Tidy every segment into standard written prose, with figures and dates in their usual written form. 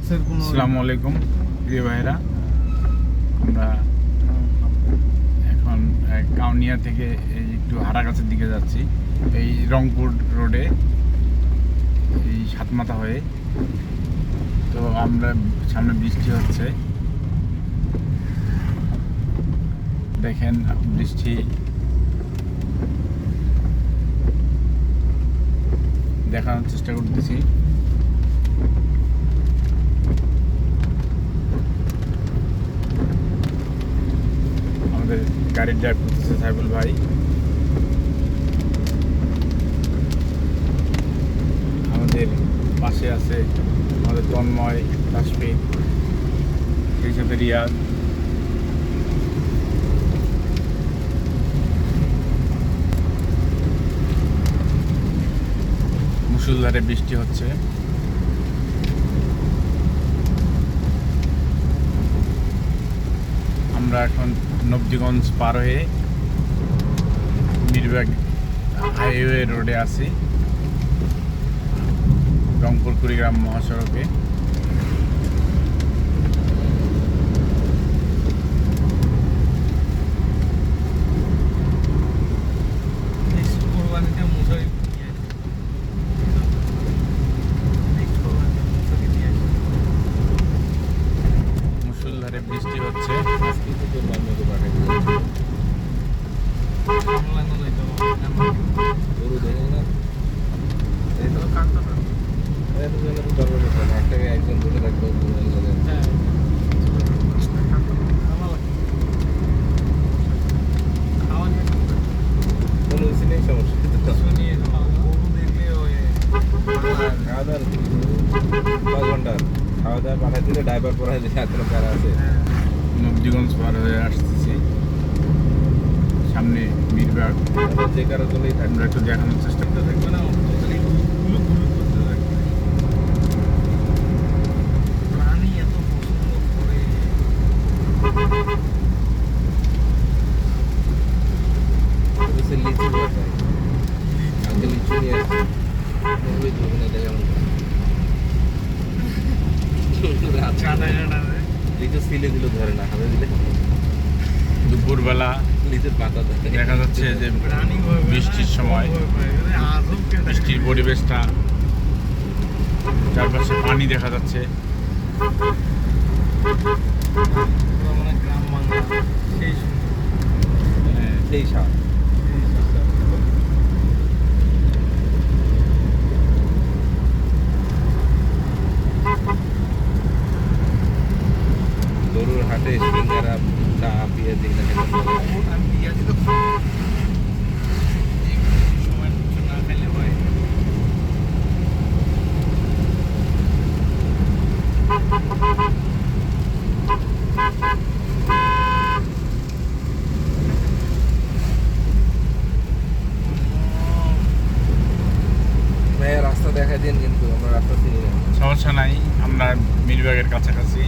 আসসালামু আলাইকুম প্রিয় ভাইরা, আমরা এখন কাউনিয়া থেকে এই একটু হারাগাছের দিকে যাচ্ছি, এই রংপুর রোডে, এই সাতমাথা হয়ে। তো আমরা সামনে বৃষ্টি হচ্ছে, দেখেন বৃষ্টি দেখানোর চেষ্টা করতেছি। আমাদের গাড়ির ড্রাইভ করতেছে সাইবুল ভাই। আমাদের পাশে আছে আমাদের তন্ময়, তাসফিক, সেই সাথে রিয়াজ। মুষলধারে বৃষ্টি হচ্ছে। আমরা এখন নবদিগঞ্জ পার হয়ে মিরবাগ হাইওয়ে রোডে আছি, রংপুর কুড়িগ্রাম মহাসড়কে। মুষলধারে বৃষ্টি হচ্ছে। একজন ধরে রাখবো কোনো কিছু নেই, সমস্যা খাওয়া দাওয়ার 5 ঘন্টার খাওয়া দাওয়া পাঠাই দিলে ড্রাইভার পড়াই দিলে এত প্যারা আছে। নবদিগঞ্জ পার হয়ে আসতেছি, সামনে মিরবাগ। যে কারো চলেই আমরা একটু দেখানোর চেষ্টা থাকবে না, প্রাণী এত পছন্দ করে। লিচু বাসায় আজকে লিচু নিয়ে আসছি, লিচু সিলে দিল ধরে না, হাতে দিলে দুপুরবেলা লিচুর পাতা ধরে। দেখা যাচ্ছে যে বৃষ্টির সময় বৃষ্টির পরিবেশটা, চারপাশে পানি দেখা যাচ্ছে। গ্রাম বাংলা সেই সেই স্বাদ। গরুর হাটে সিঙ্গারা, চা, পেঁয়াজ এগুলো খেতে আমি পেঁয়াজি তো সময় না খাইলে হয়। ভাইয়া রাস্তা দেখা দিন, কিন্তু আমরা রাস্তা চিনি না। সমস্যা নাই, আমরা মিরবাগের কাছাকাছি।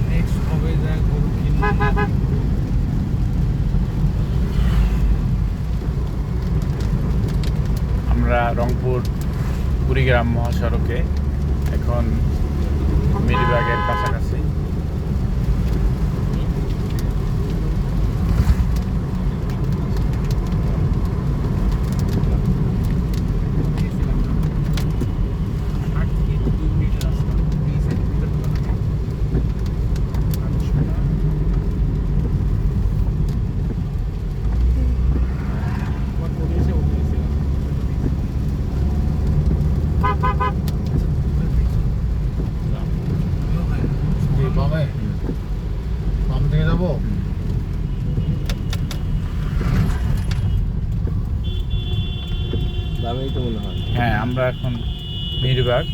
নেক্সট হবে যায় গরু কিনবো। আমরা রংপুর কুড়িগ্রাম মহাসড়কে এখন মিরবাগের কাছাকাছি। বাম থেকে যাবো। দামেই তো মনে হয়। হ্যাঁ, আমরা এখন মিরবাগ।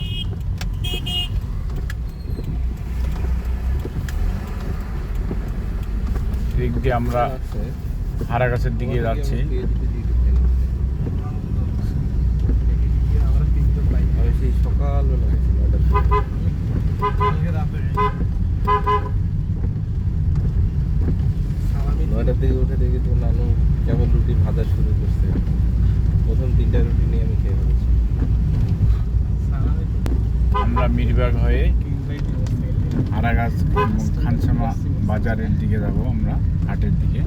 দিক দিয়ে আমরা হারাগাছের দিকে যাচ্ছি। 3টা রুটি নিয়ে আমি খেয়ে ফেলেছি। আমরা মিরবাগ হয়ে হারাগাছ এবং খানসামা বাজারের দিকে যাব, আমরা হাটের দিকে।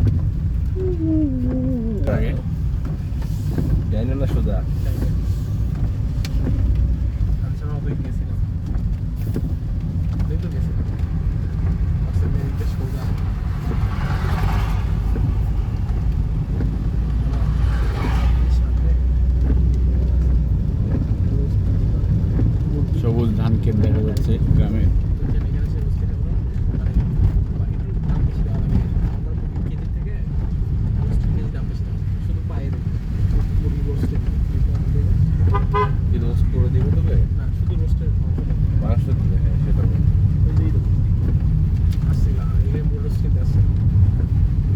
আগে জানি না সোজা সবুজ ধান ক্ষেত দেখা যাচ্ছে গ্রামে। কি রোস্ট করে দিবে তবে মাংস দিবে, হ্যাঁ সেটা বল।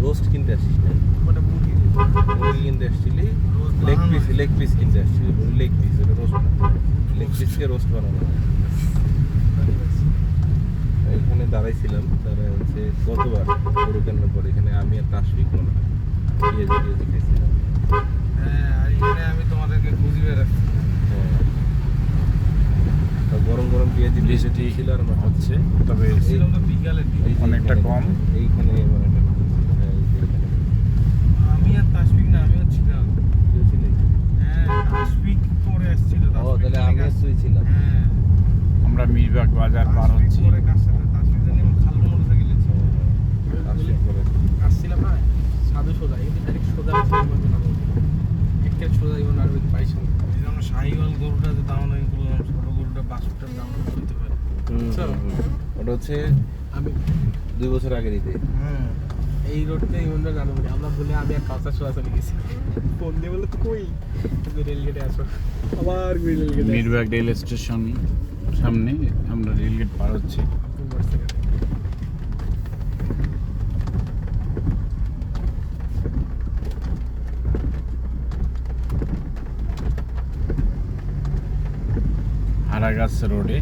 রোস্ট কিনতে আসছিস না, মুরগি কিনতে আসছিলি, লেগ পিস কিনতে আসছিলি, লেগ পিস এটা রোস্ট না, লেগ পিসকে রোস্ট বানানো হয়। এখানে দাঁড়াইছিলাম, তারা হচ্ছে গতবার গরু কেনার পর এখানে আমি আর তাসফিক মনে হয় পেঁয়াজি খাইছিলাম। আমি তোমাদেরকে খুঁজি বেড়াচ্ছি। হ্যাঁ, তা গরম গরম পেঁয়াজি বৃষ্টি ছিল আর আমার হচ্ছে, তবে ছিলাম তো বিকালের দিকে। অনেকটা কম। এইখানে মানে হ্যাঁ এইখানে আমি আর তাসফিক না, আমিও ছিলাম। কেউ ছিলি? হ্যাঁ, তাসফিক পরে আসছিল। ও তাহলে আমি আর তুই ছিলাম। হ্যাঁ, আমরা মিরবাগ বাজার পার তাসফিক হচ্ছি। পরে কার সাথে? তাসফিক জানি আমি খালু মোটরসে গেলেছি। তাসফিক করে আসছিলাম না সাধু সোজা, কিন্তু ডাইরেক্ট সোজা একটা সোজা জীবন আর বাইশ এই যে আমরা শাহিওয়াল গরুটা যে দামাদামি করলাম, ছোট গরুটা 62 দাম করতে পারে। ওটা হচ্ছে আমি 2 বছর আগে দিতে। হুম, এই রোডটা ইমনটা জানো বলে আমরা বলে আমি আর কাউসার সোজা চলে গেছি। ফোন দিয়ে বলে তো কই তুমি রেলগেটে আসো, আবার রেলগেটে মিরবাগ রেল স্টেশন সামনে, আমরা রেলগেট পার হচ্ছি। হারাগাছ রোডে।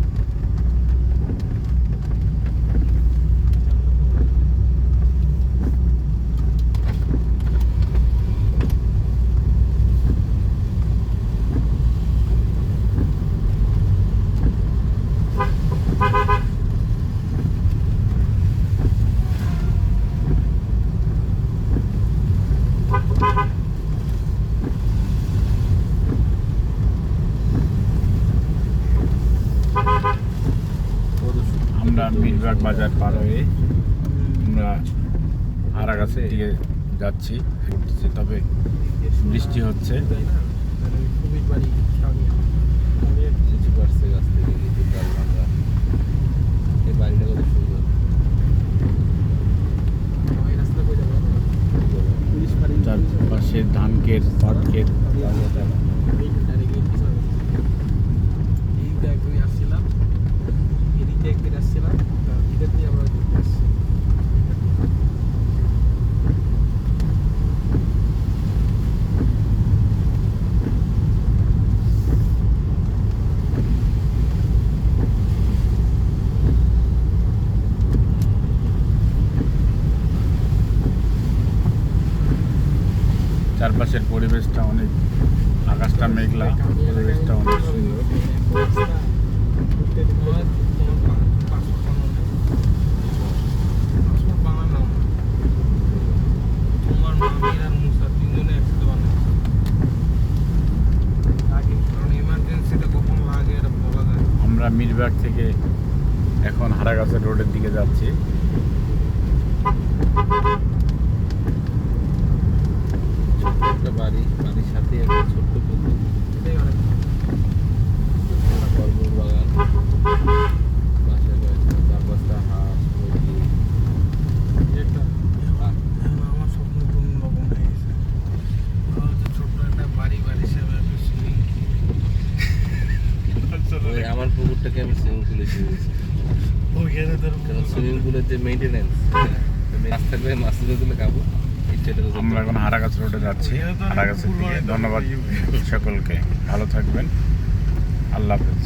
আমরা মিরবাগ বাজার পার হয়ে আমরা হারাগাছের দিকে যাচ্ছি, ঘুরতেছি, তবে বৃষ্টি হচ্ছে। খুবই বাড়ি সামনে কিছু পারছে গাছ থেকে কিছু ডাল ভাঙা। এই বাড়িটা কত সুন্দর। এই রাস্তা কই যাবো পুলিশ ফাঁড়ি চারপাশে ধান ক্ষেত, পাট ক্ষেত। এই ডাইরেক্ট এই ব্যাগ নিয়ে আসছিলাম, এদিকে একদিন আসছিলাম, এটা দিয়ে আমরা ঘুরতে আসছি। চারপাশের পরিবেশটা অনেক, আকাশটা মেঘলা, পরিবেশটা অনেক সুন্দর। তোমার মামির আর মুসা তিনজনে একসাথে বানাচ্ছে। কারণ এমার্জেন্সিতে কখন লাগে এটা বলা যায় না। আমরা মিরবাগ থেকে এখন হারাগাছের রোডের দিকে যাচ্ছি। একটা বাড়ির সাথে একটা ছোট্ট পুকুর, এটাই অনেক ফলমূল বাগান, বাসায় রয়েছে 4-5টা হাঁস, মুরগি। একটা এখন আমার স্বপ্ন পূর্ণ রকম হয়ে গেছে। আমার হচ্ছে ছোট্ট একটা বাড়ি হিসেবে একটা সুইমিং ওই আমার পুকুরটাকে আমি সুইমিং পুলে দিয়েছি, ওইখানে তোর কারণ সুইমিং পুলের যে মেইনটেনেন্স, মাছ থাকবে, মাছ তুলে তুলে খাবো। আমরা এখন হারাগাছ রোডে যাচ্ছি, হারাগাছের দিকে। ধন্যবাদ সকলকে, ভালো থাকবেন, আল্লাহ হাফেজ,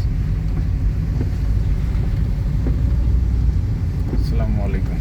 আসসালামু আলাইকুম।